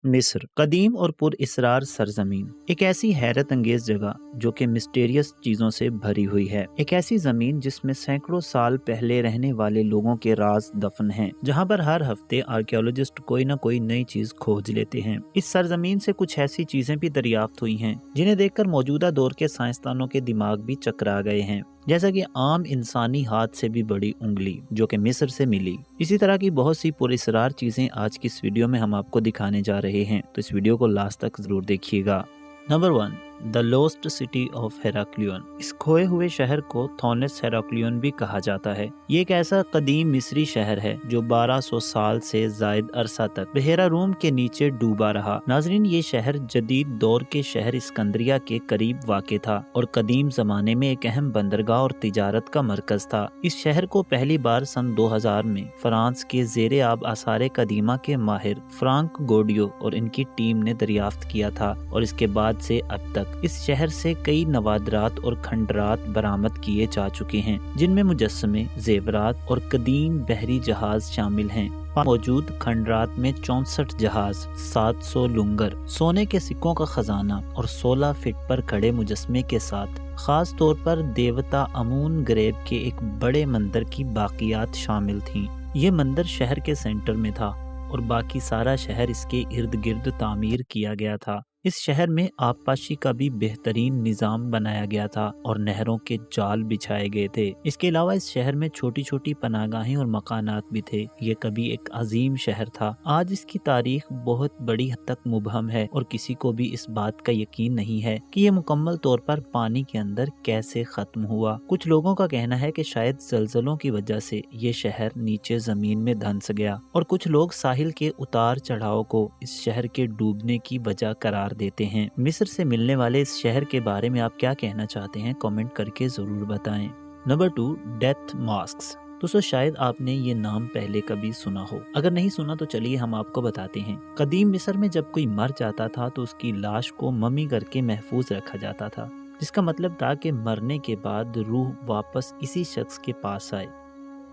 मिस्र कदीम और पुरअसरार सरजमीन, एक ऐसी हैरत अंगेज जगह जो कि मिस्टीरियस चीजों से भरी हुई है। एक ऐसी जमीन जिसमें सैकड़ों साल पहले रहने वाले लोगों के राज दफन हैं, जहां पर हर हफ्ते आर्कियोलॉजिस्ट कोई ना कोई नई चीज खोज लेते हैं। इस सरजमीन से कुछ ऐसी चीजें भी दरियाफ्त हुई हैं जिन्हें देखकर मौजूदा दौर के साइंसदानों के दिमाग भी चकरा गए हैं, जैसा कि आम इंसानी हाथ से भी बड़ी उंगली जो कि मिस्र से मिली। इसी तरह की बहुत सी पुरअसरार चीजें आज की इस वीडियो में हम आपको दिखाने जा रहे हैं, तो इस वीडियो को लास्ट तक जरूर देखिएगा। Number 1, the lost city of Heracleion. इस खोए हुए शहर को थोनस हेराक्लियन भी कहा जाता है। ये एक ऐसा कदीम मिस्री शहर है जो 1200 साल से जायद अरसा तक बहेरा रूम के नीचे डूबा रहा। नाजरीन, ये शहर जदीद दौर के शहर इस्कंदरिया के करीब वाक़ था और कदीम जमाने में एक अहम बंदरगाह और तिजारत का मरकज था। इस शहर को पहली बार सन 2000 में फ्रांस के ज़ेरे आब आसारे कदीमा के माहिर फ्रांक गोडियो और इनकी टीम ने दरियाफ्त किया था, और इसके बाद से अब तक इस शहर से कई नवादरात और खंडरात बरामद किए जा चुके हैं, जिनमें मुजस्समे, जेवरात और कदीम बहरी जहाज शामिल हैं। मौजूद खंडरात में 64 जहाज, 700 लुंगर, सोने के सिक्कों का खजाना और 16 फीट पर खड़े मुजस्मे के साथ खास तौर पर देवता अमून ग्रेब के एक बड़े मंदिर की बाकियात शामिल थीं। ये मंदिर शहर के सेंटर में था और बाकी सारा शहर इसके इर्द गिर्द तामीर किया गया था। इस शहर में आबपाशी का भी बेहतरीन निजाम बनाया गया था और नहरों के जाल बिछाए गए थे। इसके अलावा इस शहर में छोटी छोटी पनागाहें और मकानात भी थे। ये कभी एक अजीम शहर था। आज इसकी तारीख बहुत बड़ी हद तक मुबहम है और किसी को भी इस बात का यकीन नहीं है कि ये मुकम्मल तौर पर पानी के अंदर कैसे खत्म हुआ। कुछ लोगों का कहना है कि शायद जलजलों की वजह से ये शहर नीचे जमीन में धंस गया, और कुछ लोग साहिल के उतार चढ़ाव को इस शहर के डूबने की वजह करार देते हैं। मिस्र से मिलने वाले इस शहर के बारे में आप क्या कहना चाहते हैं, कमेंट करके जरूर बताएं। Number 2, death masks. दोस्तों, शायद आपने ये नाम पहले कभी सुना हो। अगर नहीं सुना तो चलिए हम आपको बताते हैं। कदीम मिस्र में जब कोई मर जाता था तो उसकी लाश को मम्मी करके महफूज रखा जाता था, जिसका मतलब था कि मरने के बाद रूह वापस इसी शख्स के पास आए।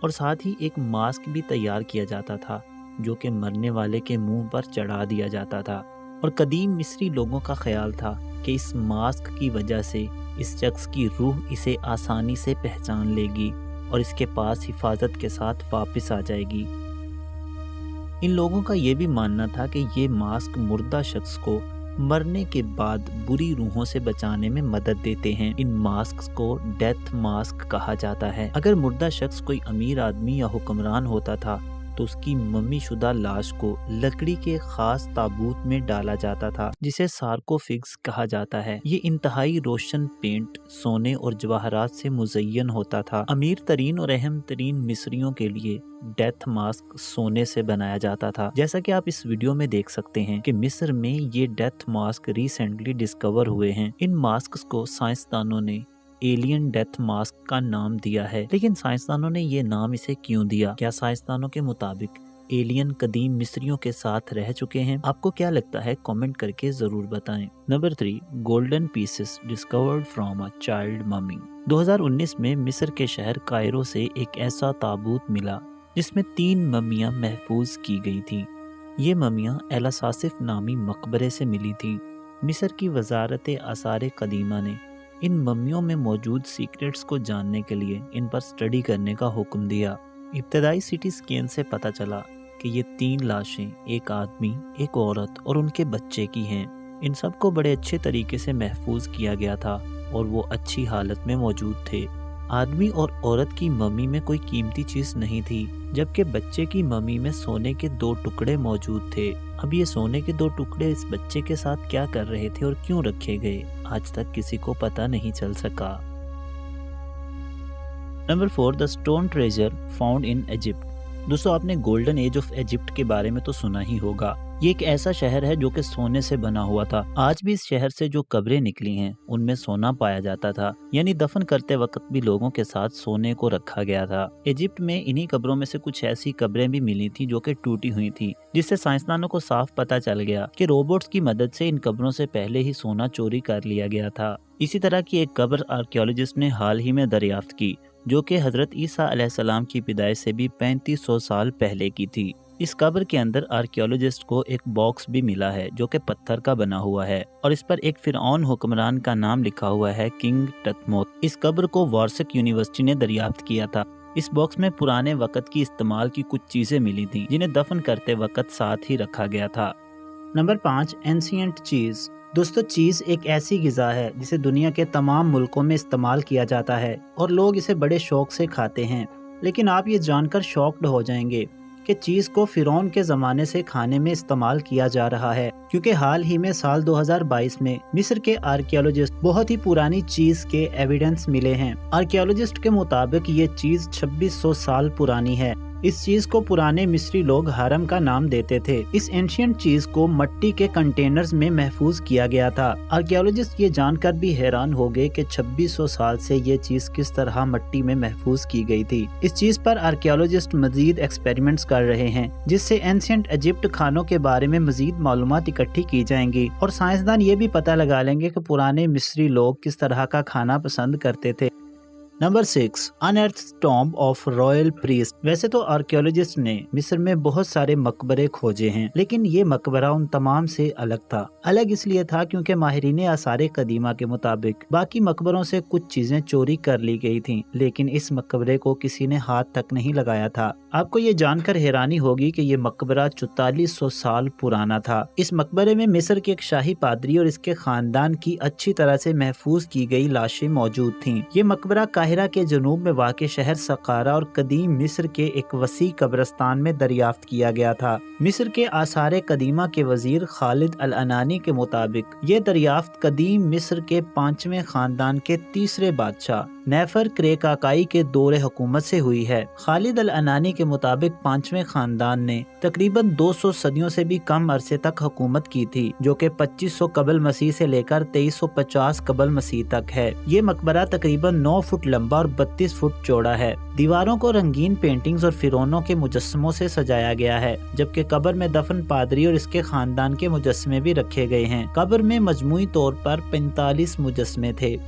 और साथ ही एक मास्क भी तैयार किया जाता था जो कि मरने वाले के मुंह पर चढ़ा दिया जाता था। और कदीम मिस्री लोगों का ख्याल था कि इस मास्क की वजह से इस शख्स की रूह इसे आसानी से पहचान लेगी और इसके पास हिफाजत के साथ वापस आ जाएगी। इन लोगों का ये भी मानना था कि ये मास्क मुर्दा शख्स को मरने के बाद बुरी रूहों से बचाने में मदद देते हैं। इन मास्क को डेथ मास्क कहा जाता है। अगर मुर्दा शख्स कोई अमीर आदमी या हुक्मरान होता था तो उसकी मम्मी शुदा लाश को लकड़ी के खास ताबूत में डाला जाता था, जिसे सार्कोफिग्स कहा जाता है। ये इंतहाई रोशन पेंट, सोने और जवाहरात से मुज़य्यन होता था। अमीर तरीन और अहम तरीन मिस्रियों के लिए डेथ मास्क सोने से बनाया जाता था। जैसा कि आप इस वीडियो में देख सकते हैं कि मिस्र में ये डेथ मास्क रिसेंटली डिस्कवर हुए हैं। इन मास्क को साइंसदानों ने एलियन डेथ मास्क का नाम दिया है। लेकिन साइंसदानों ने ये नाम इसे क्यों दिया? क्या साइंसदानों के मुताबिक एलियन कदीम मिस्रियों के साथ रह चुके हैं? आपको क्या लगता है, कमेंट करके जरूर बताएं। Number 3, golden pieces discovered from a child mummy. 2019 में मिस्र के शहर कायरो से एक ऐसा ताबूत मिला जिसमें 3 मम्मियां महफूज की गई थी। ये मम्मियां एलासासिफ नामी मकबरे से मिली थी। मिस्र की वजारत आसारे कदीमा ने इन मम्मियों में मौजूद सीक्रेट्स को जानने के लिए इन पर स्टडी करने का हुक्म दिया। इब्तदाई सीटी स्कैन से पता चला कि ये 3 लाशें, एक आदमी, एक औरत और उनके बच्चे की हैं। इन सबको बड़े अच्छे तरीके से महफूज किया गया था और वो अच्छी हालत में मौजूद थे। आदमी और औरत की मम्मी में कोई कीमती चीज नहीं थी, जबकि बच्चे की मम्मी में सोने के 2 टुकड़े मौजूद थे। अब ये सोने के 2 टुकड़े इस बच्चे के साथ क्या कर रहे थे और क्यों रखे गए, आज तक किसी को पता नहीं चल सका। Number 4, the stone treasure found in Egypt. दोस्तों, आपने गोल्डन एज ऑफ इजिप्ट के बारे में तो सुना ही होगा। ये एक ऐसा शहर है जो कि सोने से बना हुआ था। आज भी इस शहर से जो कब्रें निकली हैं उनमें सोना पाया जाता था, यानी दफन करते वक्त भी लोगों के साथ सोने को रखा गया था। इजिप्ट में इन्हीं कब्रों में से कुछ ऐसी कब्रें भी मिली थी जो कि टूटी हुई थी, जिससे साइंसदानों को साफ पता चल गया कि रोबोट्स की मदद से इन कब्रों से पहले ही सोना चोरी कर लिया गया था। इसी तरह की एक कब्र आर्कियोलॉजिस्ट ने हाल ही में दरियाफ्त की, जो कि हजरत ईसा अलैहिस्सलाम की पैदाइश से भी 3500 साल पहले की थी। इस कब्र के अंदर आर्कियोलॉजिस्ट को एक बॉक्स भी मिला है जो कि पत्थर का बना हुआ है और इस पर एक फिरौन हुक्मरान का नाम लिखा हुआ है, किंग टथमोत। इस कब्र को वारसक यूनिवर्सिटी ने दरियाफ्त किया था। इस बॉक्स में पुराने वक्त की इस्तेमाल की कुछ चीजें मिली थी जिन्हें दफन करते वक्त साथ ही रखा गया था। नंबर 5, एंशिएंट चीज। दोस्तों, चीज एक ऐसी ग़िज़ा है जिसे दुनिया के तमाम मुल्कों में इस्तेमाल किया जाता है और लोग इसे बड़े शौक से खाते हैं। लेकिन आप ये जानकर शॉक्ड हो जाएंगे कि चीज़ को फिरौन के ज़माने से खाने में इस्तेमाल किया जा रहा है, क्योंकि हाल ही में साल 2022 में मिस्र के आर्कियोलॉजिस्ट बहुत ही पुरानी चीज़ के एविडेंस मिले हैं। आर्कियोलॉजिस्ट के मुताबिक ये चीज़ 2600 साल पुरानी है। इस चीज को पुराने मिस्री लोग हरम का नाम देते थे। इस एंशिएंट चीज को मिट्टी के कंटेनर्स में महफूज किया गया था। आर्कियोलॉजिस्ट ये जानकर भी हैरान हो गए कि 2600 साल से ये चीज किस तरह मिट्टी में महफूज की गई थी। इस चीज पर आर्कियोलॉजिस्ट मजीद एक्सपेरिमेंट्स कर रहे हैं जिससे एंशिएंट इजिप्ट खानों के बारे में मजीद मालूमात इकट्ठी की जाएंगी और साइंसदान ये भी पता लगा लेंगे कि पुराने मिस्री लोग किस तरह का खाना पसंद करते थे। Number 6, unearthed tomb of royal priest. वैसे तो आर्कियोलॉजिस्ट ने मिस्र में बहुत सारे मकबरे खोजे हैं, लेकिन ये मकबरा उन तमाम से अलग था। अलग इसलिए था क्योंकि माहिरीन आसार कदीमा के मुताबिक बाकी मकबरों से कुछ चीजें चोरी कर ली गई थीं, लेकिन इस मकबरे को किसी ने हाथ तक नहीं लगाया था। आपको ये जानकर हैरानी होगी कि ये मकबरा 4400 साल पुराना था। इस मकबरे में मिस्र के एक शाही पादरी और इसके खानदान की अच्छी तरह से महफूज की गई लाशें मौजूद थीं। ये मकबरा काहिरा के जनूब में वाक़ शहर सकारा और कदीम मिस्र के एक वसी कब्रिस्तान में दरियाफ्त किया गया था। मिस्र के आसार कदीमा के वजीर खालिद अल अनानी के मुताबिक ये दरियाफ्त कदीम मिस्र के 5वें खानदान के तीसरे बादशाह नेफर क्रेकाकाई के दौरे हुकूमत से हुई है। खालिद अल अनानी के मुताबिक 5वें खानदान ने तकरीबन 200 सदियों से भी कम अरसे तक हुकूमत की थी, जो कि 2500 कबल मसीह से लेकर 2350 कबल मसीह तक है। ये मकबरा तकरीबन 9 फुट लंबा और 32 फुट चौड़ा है। दीवारों को रंगीन पेंटिंग्स और फिरौनों के मुजस्समों से सजाया गया है, जबकि कब्र में दफन पादरी और इसके खानदान के मुजस्समे भी रखे गए हैं। कब्र में मजमूई तौर पर 45 मुजस्समे थे।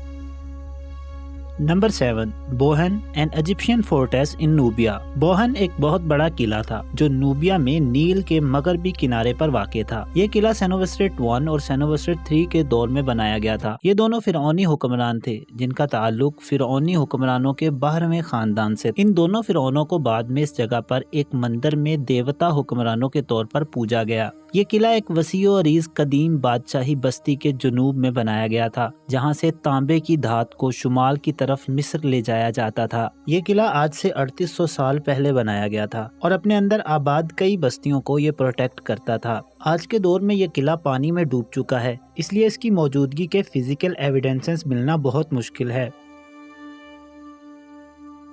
Number 7, Buhen an Egyptian fortress in Nubia. Buhen एक बहुत बड़ा किला था जो नूबिया में नील के मगरबी किनारे पर वाक़ था। ये किला सेनोवस्ट्रेट 1 और सेनोवस्ट्रेट 3 के दौर में बनाया गया था। ये दोनों फिरौनी हुक्मरान थे जिनका ताल्लुक फिरौनी हुक्मरानों के 12वें खानदान से। इन दोनों फिरौनों को बाद में इस जगह पर एक मंदिर में देवता हुक्मरानों के तौर पर पूजा गया। ये किला एक वसीओ अरीज कदीम बादशाही बस्ती के जुनूब में बनाया गया था, जहाँ से तांबे की धात को शुमाल की तरफ मिस्र ले जाया जाता था। ये किला आज से 3800 साल पहले बनाया गया था और अपने अंदर आबाद कई बस्तियों को ये प्रोटेक्ट करता था। आज के दौर में ये किला पानी में डूब चुका है, इसलिए इसकी मौजूदगी के फिजिकल एविडेंसेस मिलना बहुत मुश्किल है।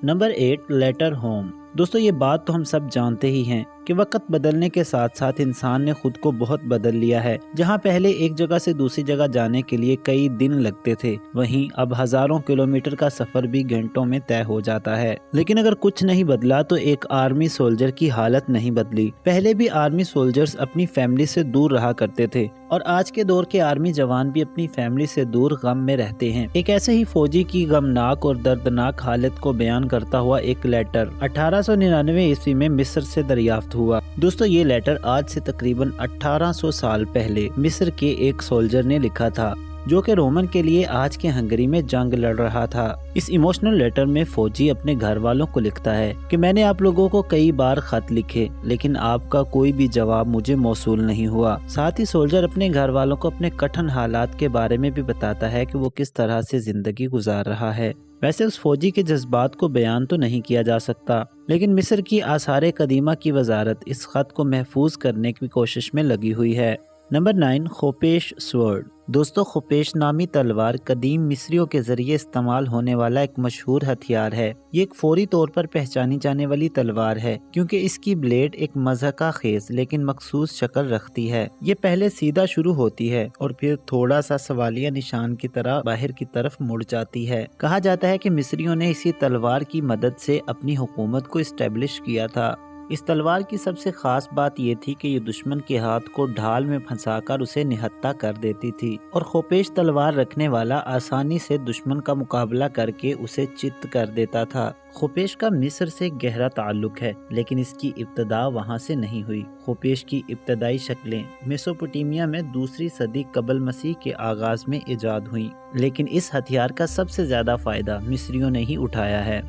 Number 8, letter home. दोस्तों, ये बात तो हम सब जानते ही हैं कि वक्त बदलने के साथ साथ इंसान ने खुद को बहुत बदल लिया है। जहां पहले एक जगह से दूसरी जगह जाने के लिए कई दिन लगते थे, वहीं अब हजारों किलोमीटर का सफर भी घंटों में तय हो जाता है। लेकिन अगर कुछ नहीं बदला तो एक आर्मी सोल्जर की हालत नहीं बदली। पहले भी आर्मी सोल्जर्स अपनी फैमिली से दूर रहा करते थे और आज के दौर के आर्मी जवान भी अपनी फैमिली से दूर गम में रहते हैं। एक ऐसे ही फौजी की गमनाक और दर्दनाक हालत को बयान करता हुआ एक लेटर 1899 ईस्वी में मिस्र से दरियाफ्त हुआ। दोस्तों, ये लेटर आज से तकरीबन 1800 साल पहले मिस्र के एक सोल्जर ने लिखा था जो कि रोमन के लिए आज के हंगरी में जंग लड़ रहा था। इस इमोशनल लेटर में फौजी अपने घर वालों को लिखता है कि मैंने आप लोगों को कई बार खत लिखे, लेकिन आपका कोई भी जवाब मुझे मौसूल नहीं हुआ। साथ ही सोल्जर अपने घर वालों को अपने कठिन हालात के बारे में भी बताता है कि वो किस तरह से जिंदगी गुजार रहा है। वैसे उस फौजी के जज्बात को बयान तो नहीं किया जा सकता, लेकिन मिस्र की आसार कदीमा की वजारत इस खत को महफूज करने की कोशिश में लगी हुई है। Number 9, khopesh sword. दोस्तों, खोपेश नामी तलवार कदीम मिस्रियों के जरिए इस्तेमाल होने वाला एक मशहूर हथियार है। ये एक फौरी तौर पर पहचानी जाने वाली तलवार है क्योंकि इसकी ब्लेड एक मज़हका खेज लेकिन मखसूस शक्ल रखती है। ये पहले सीधा शुरू होती है और फिर थोड़ा सा सवालिया निशान की तरह बाहर की तरफ मुड़ जाती है। कहा जाता है कि मिस्रियों ने इसी तलवार की मदद से अपनी हुकूमत को इस्टेब्लिश किया था। اس تلوار کی سب سے خاص بات یہ تھی کہ یہ دشمن کے ہاتھ کو ڈھال میں پھنسا کر اسے نہتہ کر دیتی تھی، اور خوپیش تلوار رکھنے والا آسانی سے دشمن کا مقابلہ کر کے اسے چت کر دیتا تھا۔ خوپیش کا مصر سے گہرا تعلق ہے، لیکن اس کی ابتدا وہاں سے نہیں ہوئی۔ خوپیش کی ابتدائی شکلیں میسوپوٹیمیا میں دوسری صدی قبل مسیح کے آغاز میں ایجاد ہوئیں، لیکن اس ہتھیار کا سب سے زیادہ فائدہ مصریوں نے ہی اٹھایا ہے۔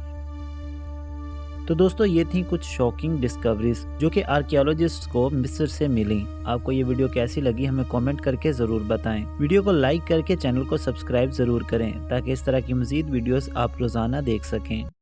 تو دوستو، یہ تھیں کچھ شاکنگ ڈسکوریز جو کہ آرکیالوجسٹ کو مصر سے ملیں۔ آپ کو یہ ویڈیو کیسی لگی ہمیں کامنٹ کر کے ضرور بتائیں۔ ویڈیو کو لائک کر کے چینل کو سبسکرائب ضرور کریں تاکہ اس طرح کی مزید ویڈیوز آپ روزانہ دیکھ سکیں۔